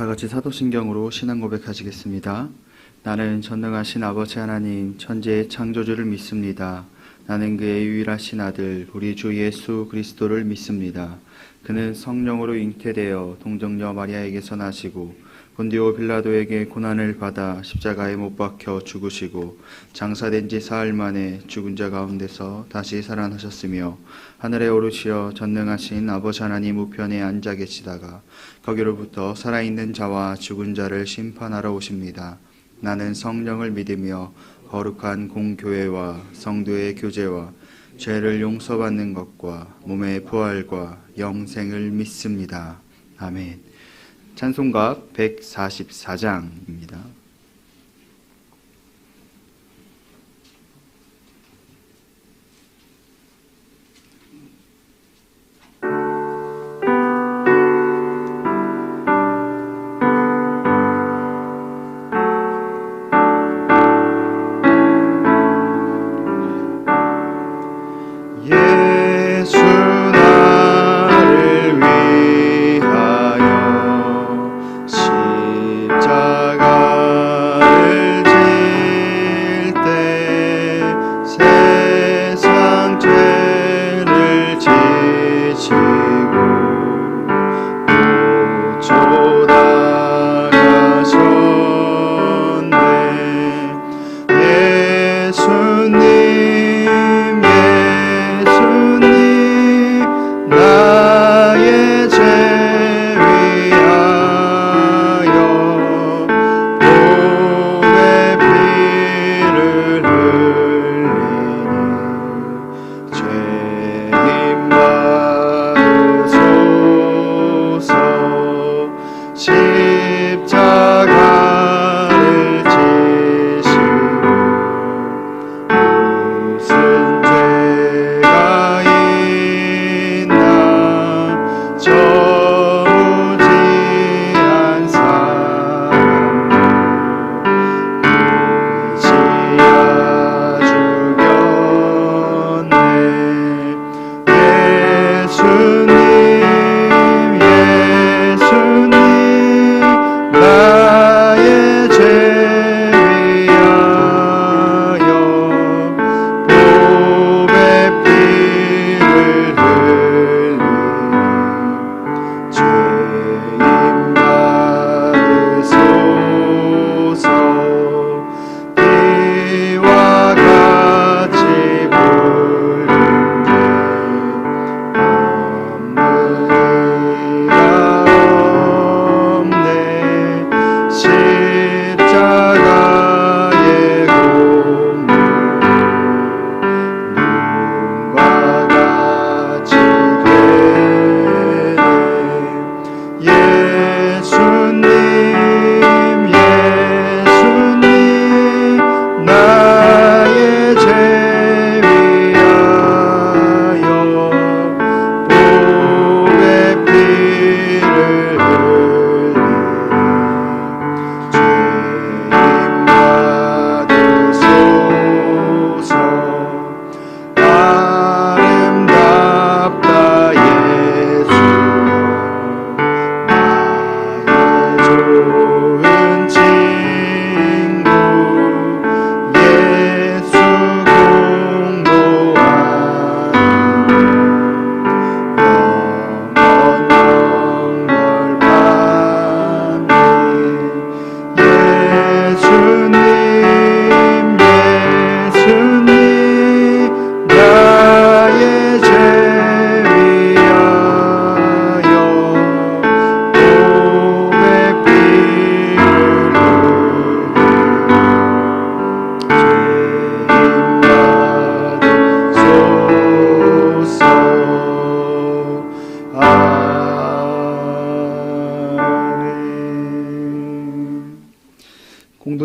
다 같이 사도신경으로 신앙 고백하시겠습니다. 나는 전능하신 아버지 하나님 천지의 창조주를 믿습니다. 나는 그의 유일하신 아들 우리 주 예수 그리스도를 믿습니다. 그는 성령으로 잉태되어 동정녀 마리아에게서 나시고 본디오 빌라도에게 고난을 받아 십자가에 못 박혀 죽으시고 장사된 지 사흘 만에 죽은 자 가운데서 다시 살아나셨으며 하늘에 오르시어 전능하신 아버지 하나님 우편에 앉아 계시다가 거기로부터 살아있는 자와 죽은 자를 심판하러 오십니다. 나는 성령을 믿으며 거룩한 공교회와 성도의 교제와 죄를 용서받는 것과 몸의 부활과 영생을 믿습니다. 아멘. 찬송가 144장입니다.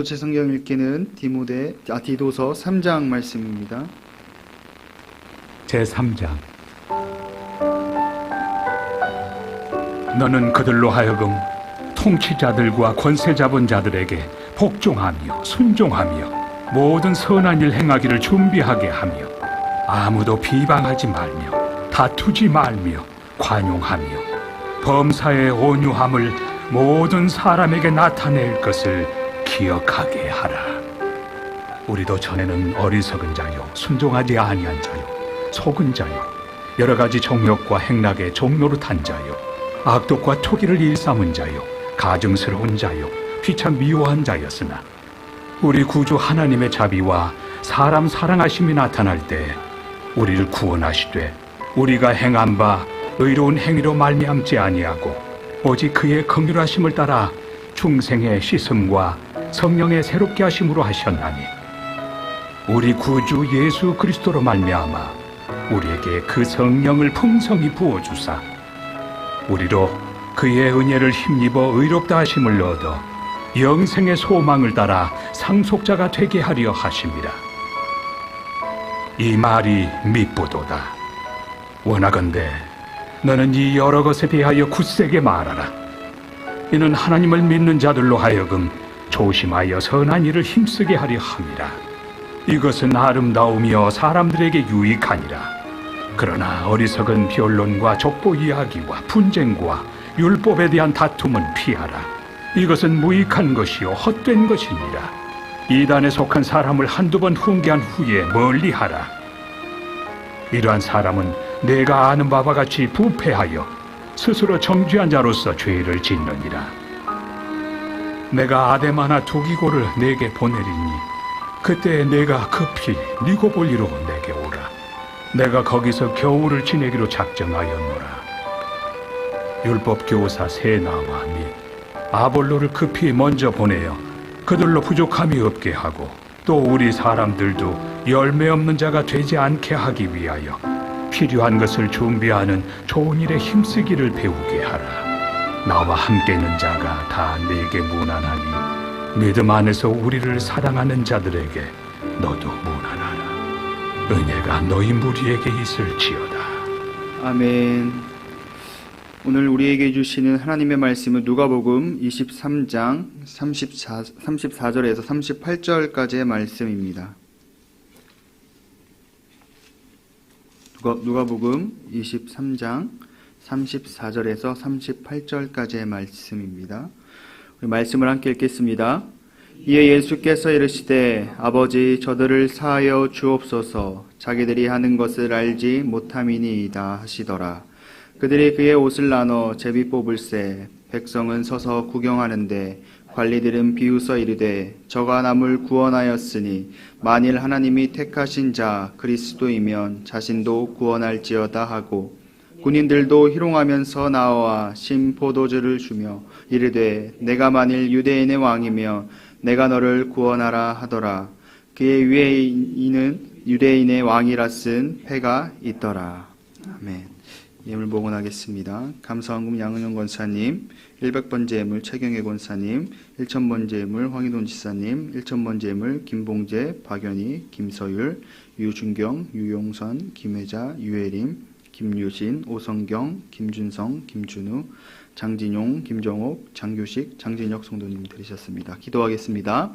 공동체 성경 읽기는 디도서 3장 말씀입니다. 제3장. 너는 그들로 하여금 통치자들과 권세 잡은 자들에게 복종하며 순종하며 모든 선한 일 행하기를 준비하게 하며 아무도 비방하지 말며 다투지 말며 관용하며 범사의 온유함을 모든 사람에게 나타낼 것을 기억하게 하라. 우리도 전에는 어리석은 자요, 순종하지 아니한 자요, 속은 자요, 여러 가지 정욕과 행락의 종노릇한 자요, 악독과 투기를 일삼은 자요, 가증스러운 자요, 피차 미워한 자였으나 우리 구주 하나님의 자비와 사람 사랑하심이 나타날 때 우리를 구원하시되 우리가 행한 바 의로운 행위로 말미암지 아니하고 오직 그의 긍휼하심을 따라 중생의 씻음과 성령의 새롭게 하심으로 하셨나니 우리 구주 예수 그리스도로 말미암아 우리에게 그 성령을 풍성히 부어주사 우리로 그의 은혜를 힘입어 의롭다 하심을 얻어 영생의 소망을 따라 상속자가 되게 하려 하심이라. 이 말이 미쁘도다. 원하건대 너는 이 여러 것에 대하여 굳세게 말하라. 이는 하나님을 믿는 자들로 하여금 조심하여 선한 일을 힘쓰게 하려 함이라. 이것은 아름다우며 사람들에게 유익하니라. 그러나 어리석은 변론과 족보 이야기와 분쟁과 율법에 대한 다툼은 피하라. 이것은 무익한 것이요 헛된 것이니라. 이단에 속한 사람을 한두 번 훈계한 후에 멀리하라. 이러한 사람은 내가 아는 바와 같이 부패하여 스스로 정죄한 자로서 죄를 짓느니라. 내가 아데마나 두기고를 내게 보내리니 그때 내가 급히 니고볼리로 내게 오라. 내가 거기서 겨울을 지내기로 작정하였노라. 율법 교사 세나와 및 아볼로를 급히 먼저 보내어 그들로 부족함이 없게 하고 또 우리 사람들도 열매 없는 자가 되지 않게 하기 위하여 필요한 것을 준비하는 좋은 일에 힘쓰기를 배우게 하라. 나와 함께 있는 자가 다 내게 무난하니 믿음 안에서 우리를 사랑하는 자들에게 너도 무난하라. 은혜가 너희 무리에게 있을지어다. 아멘. 오늘 우리에게 주시는 하나님의 말씀은 누가복음 23장 34절에서 38절까지의 말씀입니다. 누가복음 23장 34절에서 38절까지의 말씀입니다. 우리 말씀을 함께 읽겠습니다. 이에 예수께서 이르시되 아버지 저들을 사하여 주옵소서 자기들이 하는 것을 알지 못함이니이다 하시더라. 그들이 그의 옷을 나눠 제비 뽑을새 백성은 서서 구경하는데 관리들은 비웃어 이르되 저가 남을 구원하였으니 만일 하나님이 택하신 자 그리스도이면 자신도 구원할지어다 하고 군인들도 희롱하면서 나와 신 포도주를 주며 이르되 내가 만일 유대인의 왕이며 내가 너를 구원하라 하더라. 그의 위에 이는 유대인의 왕이라 쓴 패가 있더라. 아멘. 예물 복원하겠습니다. 감사원금 양은영 권사님, 100번째 예물 최경혜 권사님, 1000번째 예물 황희돈 지사님, 1000번째 예물 김봉재, 박연희, 김서율, 유준경, 유용선, 김혜자, 유혜림, 김유신, 오성경, 김준성, 김준우, 장진용, 김정옥, 장규식, 장진혁 성도님 드리셨습니다. 기도하겠습니다.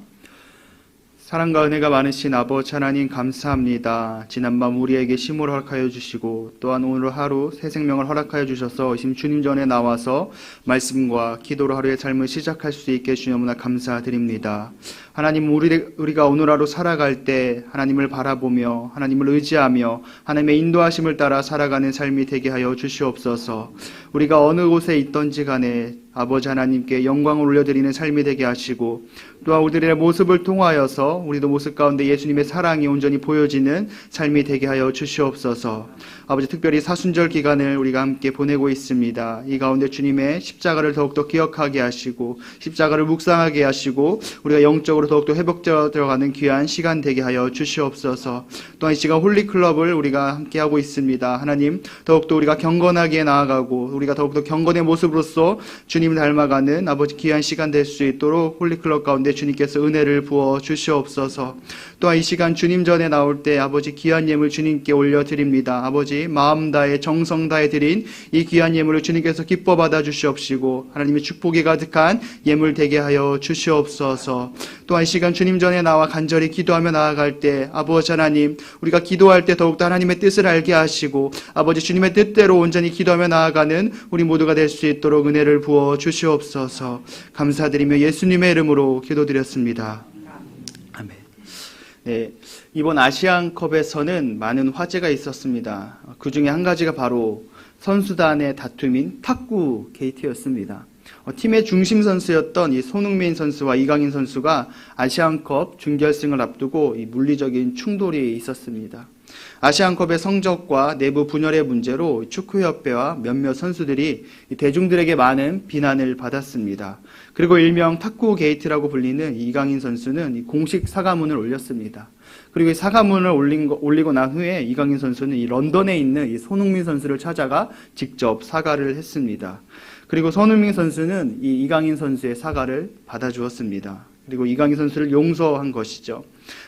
사랑과 은혜가 많으신 아버지 하나님 감사합니다. 지난밤 우리에게 쉼을 허락하여 주시고 또한 오늘 하루 새 생명을 허락하여 주셔서 주님 전에 나와서 말씀과 기도로 하루의 삶을 시작할 수 있게 해주시니 너무나 감사드립니다. 하나님 우리가 오늘 하루 살아갈 때 하나님을 바라보며 하나님을 의지하며 하나님의 인도하심을 따라 살아가는 삶이 되게 하여 주시옵소서. 우리가 어느 곳에 있던지 간에 아버지 하나님께 영광을 올려드리는 삶이 되게 하시고 또한 우리들의 모습을 통하여서 우리도 모습 가운데 예수님의 사랑이 온전히 보여지는 삶이 되게 하여 주시옵소서. 아버지 특별히 사순절 기간을 우리가 함께 보내고 있습니다. 이 가운데 주님의 십자가를 더욱더 기억하게 하시고 십자가를 묵상하게 하시고 우리가 영적으로 더욱더 회복되어 들어가는 귀한 시간 되게 하여 주시옵소서. 또한 이 시간 홀리클럽을 우리가 함께하고 있습니다. 하나님 더욱더 우리가 경건하게 나아가고 우리가 더욱더 경건의 모습으로서 주님을 닮아가는 아버지 귀한 시간 될 수 있도록 홀리클럽 가운데 주님께서 은혜를 부어 주시옵소서. 또한 이 시간 주님 전에 나올 때 아버지 귀한 예물 주님께 올려드립니다. 아버지 마음 다해 정성 다해 드린 이 귀한 예물을 주님께서 기뻐 받아 주시옵시고 하나님의 축복이 가득한 예물 되게 하여 주시옵소서. 또한 이 시간 주님 전에 나와 간절히 기도하며 나아갈 때 아버지 하나님 우리가 기도할 때 더욱더 하나님의 뜻을 알게 하시고 아버지 주님의 뜻대로 온전히 기도하며 나아가는 우리 모두가 될 수 있도록 은혜를 부어 주여 주시옵소서. 감사드리며 예수님의 이름으로 기도드렸습니다. 아멘. 네, 이번 아시안컵에서는 많은 화제가 있었습니다. 그 중에 한 가지가 바로 선수단의 다툼인 탁구 게이트였습니다. 팀의 중심 선수였던 이 손흥민 선수와 이강인 선수가 아시안컵 준결승을 앞두고 이 물리적인 충돌이 있었습니다. 아시안컵의 성적과 내부 분열의 문제로 축구협회와 몇몇 선수들이 대중들에게 많은 비난을 받았습니다. 그리고 일명 탁구 게이트라고 불리는 이강인 선수는 공식 사과문을 올렸습니다. 그리고 이 사과문을 올리고 난 후에 이강인 선수는 이 런던에 있는 이 손흥민 선수를 찾아가 직접 사과를 했습니다. 그리고 손흥민 선수는 이 이강인 선수의 사과를 받아주었습니다. 그리고 이강인 선수를 용서한 것이죠.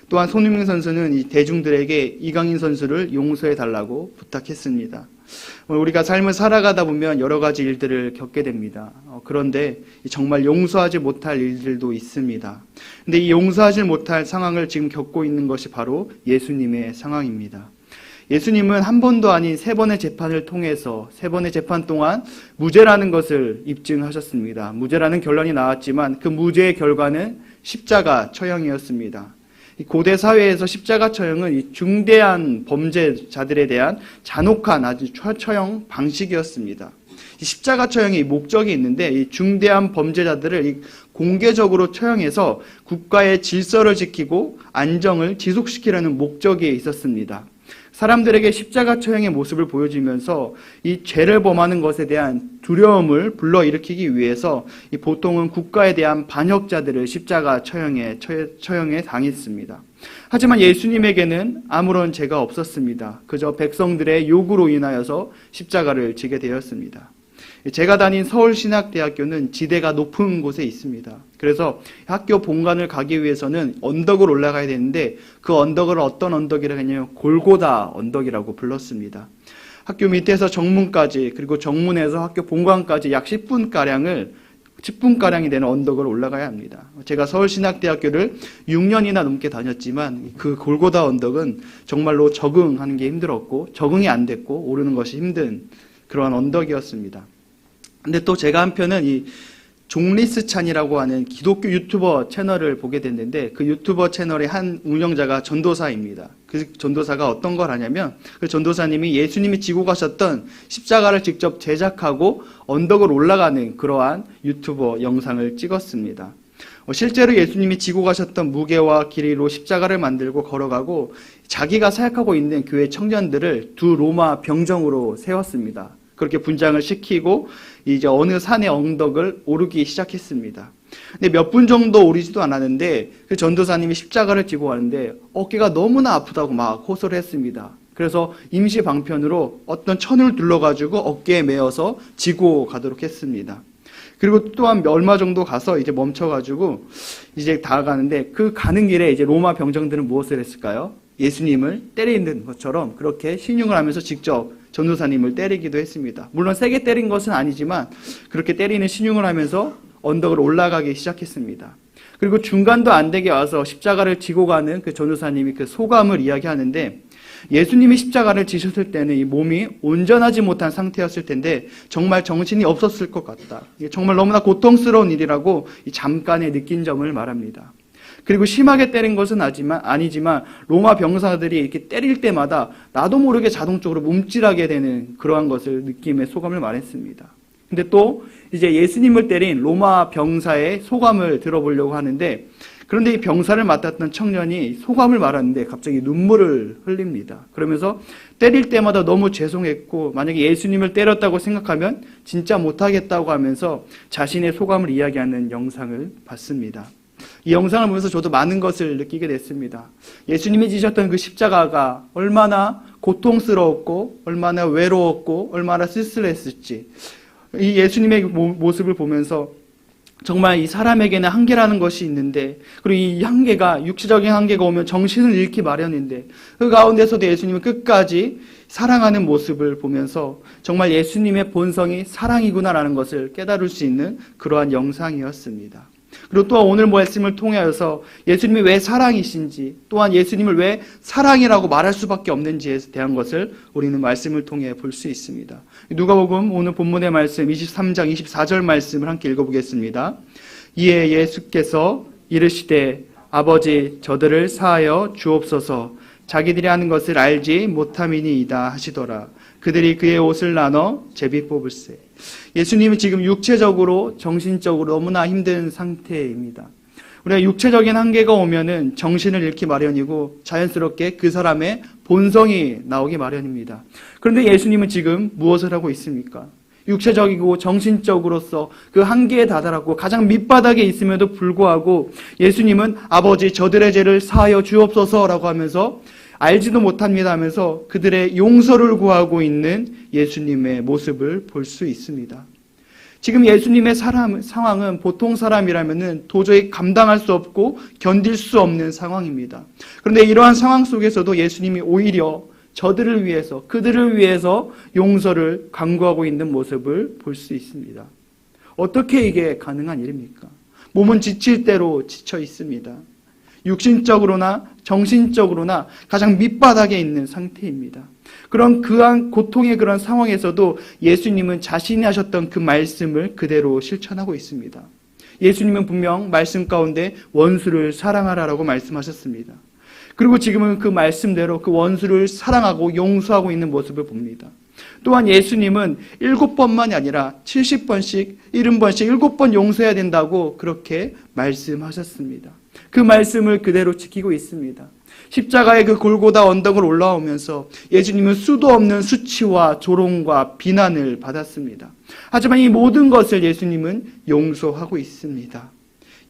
또한 손흥민 선수는 이 대중들에게 이강인 선수를 용서해달라고 부탁했습니다. 우리가 삶을 살아가다 보면 여러 가지 일들을 겪게 됩니다. 그런데 정말 용서하지 못할 일들도 있습니다. 근데 이 용서하지 못할 상황을 지금 겪고 있는 것이 바로 예수님의 상황입니다. 예수님은 한 번도 아닌 3번의 재판을 통해서 3번의 재판 동안 무죄라는 것을 입증하셨습니다. 무죄라는 결론이 나왔지만 그 무죄의 결과는 십자가 처형이었습니다. 고대 사회에서 십자가 처형은 이 중대한 범죄자들에 대한 잔혹한 아주 처형 방식이었습니다. 이 십자가 처형의 목적이 있는데 이 중대한 범죄자들을 공개적으로 처형해서 국가의 질서를 지키고 안정을 지속시키려는 목적이 있었습니다. 사람들에게 십자가 처형의 모습을 보여주면서 이 죄를 범하는 것에 대한 두려움을 불러일으키기 위해서 보통은 국가에 대한 반역자들을 십자가 처형에 당했습니다. 하지만 예수님에게는 아무런 죄가 없었습니다. 그저 백성들의 요구로 인하여서 십자가를 지게 되었습니다. 제가 다닌 서울신학대학교는 지대가 높은 곳에 있습니다. 그래서 학교 본관을 가기 위해서는 언덕을 올라가야 되는데 그 언덕을 어떤 언덕이라고 했냐면 골고다 언덕이라고 불렀습니다. 학교 밑에서 정문까지 그리고 정문에서 학교 본관까지 약 10분가량이 되는 언덕을 올라가야 합니다. 제가 서울신학대학교를 6년이나 넘게 다녔지만 그 골고다 언덕은 정말로 적응하는 게 힘들었고 적응이 안 됐고 오르는 것이 힘든 그러한 언덕이었습니다. 근데 또 제가 한편은 이 종리스찬이라고 하는 기독교 유튜버 채널을 보게 됐는데 그 유튜버 채널의 한 운영자가 전도사입니다. 그 전도사가 어떤 걸 하냐면 그 전도사님이 예수님이 지고 가셨던 십자가를 직접 제작하고 언덕을 올라가는 그러한 유튜버 영상을 찍었습니다. 실제로 예수님이 지고 가셨던 무게와 길이로 십자가를 만들고 걸어가고 자기가 사역하고 있는 교회 청년들을 2 로마 병정으로 세웠습니다. 그렇게 분장을 시키고 이제 어느 산의 언덕을 오르기 시작했습니다. 근데 몇 분 정도 오르지도 않았는데 그 전도사님이 십자가를 지고 가는데 어깨가 너무나 아프다고 막 호소를 했습니다. 그래서 임시 방편으로 어떤 천을 둘러가지고 어깨에 메어서 지고 가도록 했습니다. 그리고 또한 얼마 정도 가서 이제 멈춰가지고 이제 다가가는데 그 가는 길에 이제 로마 병정들은 무엇을 했을까요? 예수님을 때리는 것처럼 그렇게 신용을 하면서 직접 전도사님을 때리기도 했습니다. 물론 세게 때린 것은 아니지만 그렇게 때리는 신용을 하면서 언덕을 올라가기 시작했습니다. 그리고 중간도 안 되게 와서 십자가를 지고 가는 그 전도사님이 그 소감을 이야기하는데 예수님이 십자가를 지셨을 때는 이 몸이 온전하지 못한 상태였을 텐데 정말 정신이 없었을 것 같다. 이게 정말 너무나 고통스러운 일이라고 이 잠깐의 느낀 점을 말합니다. 그리고 심하게 때린 것은 아니지만 로마 병사들이 이렇게 때릴 때마다 나도 모르게 자동적으로 몸질하게 되는 그러한 것을 느낌의 소감을 말했습니다. 근데 또 이제 예수님을 때린 로마 병사의 소감을 들어보려고 하는데 그런데 이 병사를 맡았던 청년이 소감을 말하는데 갑자기 눈물을 흘립니다. 그러면서 때릴 때마다 너무 죄송했고 만약에 예수님을 때렸다고 생각하면 진짜 못하겠다고 하면서 자신의 소감을 이야기하는 영상을 봤습니다. 이 영상을 보면서 저도 많은 것을 느끼게 됐습니다. 예수님이 지셨던 그 십자가가 얼마나 고통스러웠고 얼마나 외로웠고 얼마나 쓸쓸했을지 이 예수님의 모습을 보면서 정말 이 사람에게는 한계라는 것이 있는데 그리고 이 한계가 육체적인 한계가 오면 정신을 잃기 마련인데 그 가운데서도 예수님은 끝까지 사랑하는 모습을 보면서 정말 예수님의 본성이 사랑이구나라는 것을 깨달을 수 있는 그러한 영상이었습니다. 그리고 또한 오늘 말씀을 통하여서 예수님이 왜 사랑이신지, 또한 예수님을 왜 사랑이라고 말할 수밖에 없는지에 대한 것을 우리는 말씀을 통해 볼 수 있습니다. 누가복음 오늘 본문의 말씀 23장 24절 말씀을 함께 읽어보겠습니다. 이에 예수께서 이르시되 아버지 저들을 사하여 주옵소서, 자기들이 하는 것을 알지 못함이니이다 하시더라. 그들이 그의 옷을 나눠 제비 뽑을세. 예수님은 지금 육체적으로 정신적으로 너무나 힘든 상태입니다. 우리가 육체적인 한계가 오면은 정신을 잃기 마련이고 자연스럽게 그 사람의 본성이 나오기 마련입니다. 그런데 예수님은 지금 무엇을 하고 있습니까? 육체적이고 정신적으로서 그 한계에 다다랐고 가장 밑바닥에 있음에도 불구하고 예수님은 아버지 저들의 죄를 사하여 주옵소서라고 하면서 알지도 못합니다 하면서 그들의 용서를 구하고 있는 예수님의 모습을 볼 수 있습니다. 지금 예수님의 상황은 보통 사람이라면 도저히 감당할 수 없고 견딜 수 없는 상황입니다. 그런데 이러한 상황 속에서도 예수님이 오히려 저들을 위해서, 그들을 위해서 용서를 강구하고 있는 모습을 볼 수 있습니다. 어떻게 이게 가능한 일입니까? 몸은 지칠 대로 지쳐 있습니다. 육신적으로나 정신적으로나 가장 밑바닥에 있는 상태입니다. 그런 그한 고통의 그런 상황에서도 예수님은 자신이 하셨던 그 말씀을 그대로 실천하고 있습니다. 예수님은 분명 말씀 가운데 원수를 사랑하라라고 말씀하셨습니다. 그리고 지금은 그 말씀대로 그 원수를 사랑하고 용서하고 있는 모습을 봅니다. 또한 예수님은 7번만이 아니라 70번씩, 70번씩 7번 용서해야 된다고 그렇게 말씀하셨습니다. 그 말씀을 그대로 지키고 있습니다. 십자가의 그 골고다 언덕을 올라오면서 예수님은 수도 없는 수치와 조롱과 비난을 받았습니다. 하지만 이 모든 것을 예수님은 용서하고 있습니다.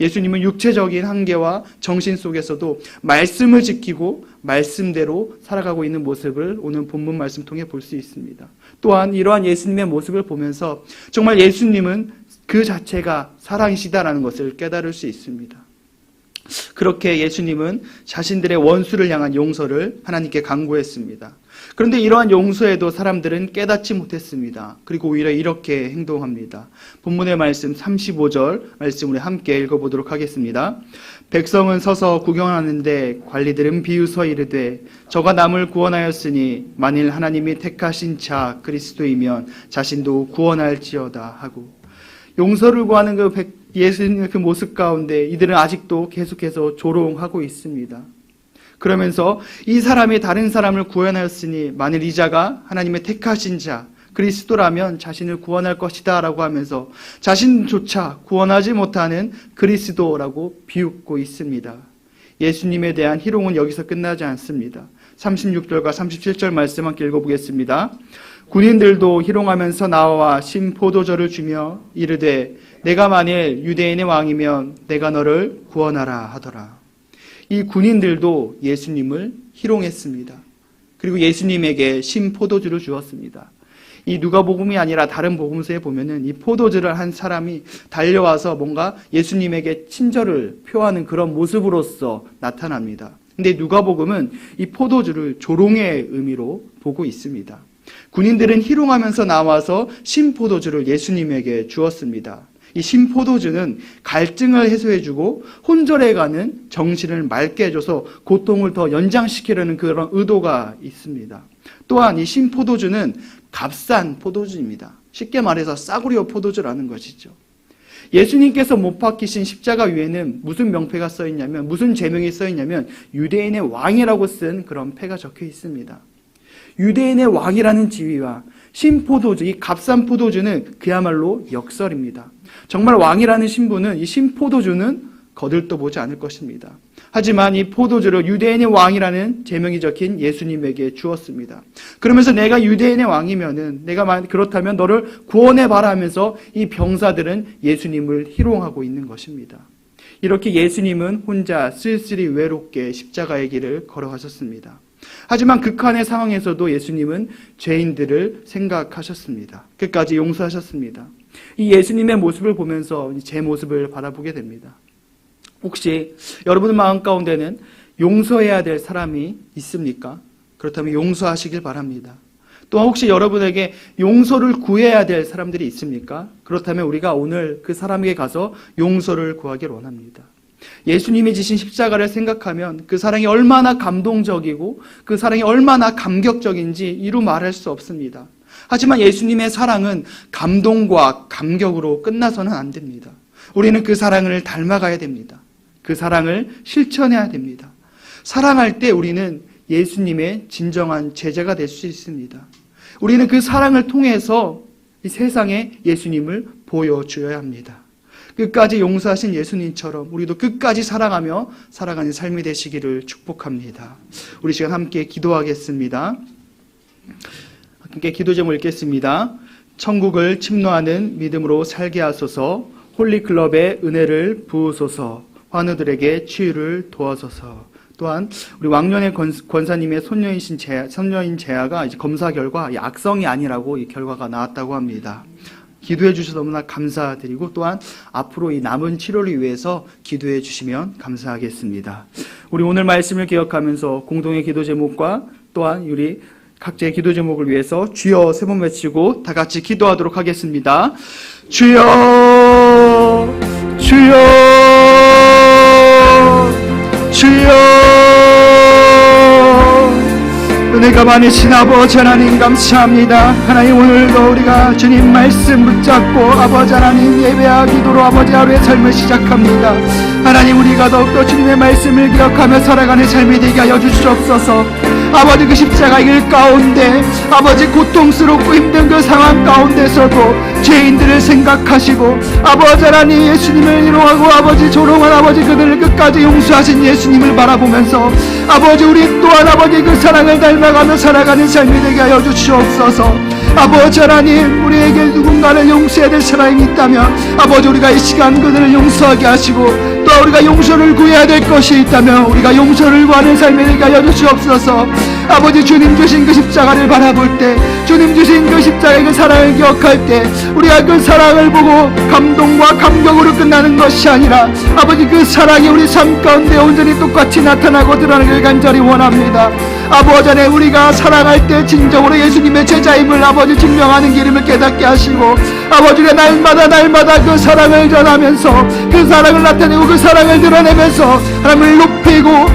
예수님은 육체적인 한계와 정신 속에서도 말씀을 지키고 말씀대로 살아가고 있는 모습을 오늘 본문 말씀 통해 볼 수 있습니다. 또한 이러한 예수님의 모습을 보면서 정말 예수님은 그 자체가 사랑이시다라는 것을 깨달을 수 있습니다. 그렇게 예수님은 자신들의 원수를 향한 용서를 하나님께 간구했습니다. 그런데 이러한 용서에도 사람들은 깨닫지 못했습니다. 그리고 오히려 이렇게 행동합니다. 본문의 말씀 35절 말씀 우리 함께 읽어보도록 하겠습니다. 백성은 서서 구경하는데 관리들은 비웃어 이르되 저가 남을 구원하였으니 만일 하나님이 택하신 자 그리스도이면 자신도 구원할지어다 하고, 용서를 구하는 예수님의 그 모습 가운데 이들은 아직도 계속해서 조롱하고 있습니다. 그러면서 이 사람이 다른 사람을 구원하였으니 만일 이 자가 하나님의 택하신 자 그리스도라면 자신을 구원할 것이다 라고 하면서 자신조차 구원하지 못하는 그리스도라고 비웃고 있습니다. 예수님에 대한 희롱은 여기서 끝나지 않습니다. 36절과 37절 말씀 함께 읽어보겠습니다. 군인들도 희롱하면서 나와 신포도주를 주며 이르되 내가 만일 유대인의 왕이면 내가 너를 구원하라 하더라. 이 군인들도 예수님을 희롱했습니다. 그리고 예수님에게 신포도주를 주었습니다. 이 누가복음이 아니라 다른 복음서에 보면은 이 포도주를 한 사람이 달려와서 뭔가 예수님에게 친절을 표하는 그런 모습으로서 나타납니다. 근데 누가복음은 이 포도주를 조롱의 의미로 보고 있습니다. 군인들은 희롱하면서 나와서 신포도주를 예수님에게 주었습니다. 이 신포도주는 갈증을 해소해주고 혼절해가는 정신을 맑게 해줘서 고통을 더 연장시키려는 그런 의도가 있습니다. 또한 이 신포도주는 값싼 포도주입니다. 쉽게 말해서 싸구려 포도주라는 것이죠. 예수님께서 못 박히신 십자가 위에는 무슨 명패가 써있냐면, 무슨 제명이 써있냐면 유대인의 왕이라고 쓴 그런 패가 적혀 있습니다. 유대인의 왕이라는 지위와 신포도주, 이 값싼 포도주는 그야말로 역설입니다. 정말 왕이라는 신분은 이 신포도주는 거들떠보지 않을 것입니다. 하지만 이 포도주를 유대인의 왕이라는 제명이 적힌 예수님에게 주었습니다. 그러면서 내가 유대인의 왕이면은, 내가 그렇다면 너를 구원해봐라 하면서 이 병사들은 예수님을 희롱하고 있는 것입니다. 이렇게 예수님은 혼자 쓸쓸히 외롭게 십자가의 길을 걸어가셨습니다. 하지만 극한의 상황에서도 예수님은 죄인들을 생각하셨습니다. 끝까지 용서하셨습니다. 이 예수님의 모습을 보면서 제 모습을 바라보게 됩니다. 혹시 여러분 마음 가운데는 용서해야 될 사람이 있습니까? 그렇다면 용서하시길 바랍니다. 또한 혹시 여러분에게 용서를 구해야 될 사람들이 있습니까? 그렇다면 우리가 오늘 그 사람에게 가서 용서를 구하길 원합니다. 예수님이 지신 십자가를 생각하면 그 사랑이 얼마나 감동적이고 그 사랑이 얼마나 감격적인지 이루 말할 수 없습니다. 하지만 예수님의 사랑은 감동과 감격으로 끝나서는 안 됩니다. 우리는 그 사랑을 닮아가야 됩니다. 그 사랑을 실천해야 됩니다. 사랑할 때 우리는 예수님의 진정한 제자가 될 수 있습니다. 우리는 그 사랑을 통해서 이 세상에 예수님을 보여줘야 합니다. 끝까지 용서하신 예수님처럼 우리도 끝까지 사랑하며 살아가는 삶이 되시기를 축복합니다. 우리 시간 함께 기도하겠습니다. 함께 기도 제목 읽겠습니다. 천국을 침노하는 믿음으로 살게 하소서. 홀리클럽의 은혜를 부으소서. 환우들에게 치유를 도와소서. 또한 우리 왕년의 권사님의 손녀인 재아가 이제 검사 결과 악성이 아니라고 이 결과가 나왔다고 합니다. 기도해 주셔서 너무나 감사드리고 또한 앞으로 이 남은 치료를 위해서 기도해 주시면 감사하겠습니다. 우리 오늘 말씀을 기억하면서 공동의 기도 제목과 또한 우리 각자의 기도 제목을 위해서 주여 세 번 외치고 다 같이 기도하도록 하겠습니다. 주여, 주여, 주여. 은혜가 많으신 아버지 하나님 감사합니다. 하나님 오늘도 우리가 주님 말씀 붙잡고 아버지 하나님 예배와 기도로 아버지 하루의 삶을 시작합니다. 하나님 우리가 더욱더 주님의 말씀을 기억하며 살아가는 삶이 되게 하여 주시옵소서. 아버지 그 십자가 길 가운데 아버지 고통스럽고 힘든 그 상황 가운데서도 죄인들을 생각하시고 아버지 하나님 예수님을 희롱하고 아버지 조롱한 아버지 그들을 끝까지 용서하신 예수님을 바라보면서 아버지 우리 또한 아버지 그 사랑을 닮아가며 살아가는 삶이 되게 하여 주시옵소서. 아버지 하나님 우리에게 누군가를 용서해야 될 사람이 있다면 아버지 우리가 이 시간 그들을 용서하게 하시고 또 우리가 용서를 구해야 될 것이 있다면 우리가 용서를 구하는 삶이 되게 하여 주시옵소서. 아버지 주님 주신 그 십자가를 바라볼 때 주님 주신 그 십자가의 그 사랑을 기억할 때 우리가 그 사랑을 보고 감동과 감격으로 끝나는 것이 아니라 아버지 그 사랑이 우리 삶 가운데 온전히 똑같이 나타나고 드러나길 간절히 원합니다. 아버지 안에 우리가 사랑할 때 진정으로 예수님의 제자임을 아버지 증명하는 길임을 깨닫게 하시고 아버지가 날마다 그 사랑을 전하면서 그 사랑을 나타내고 그 사랑을 드러내면서 하나님을 높이고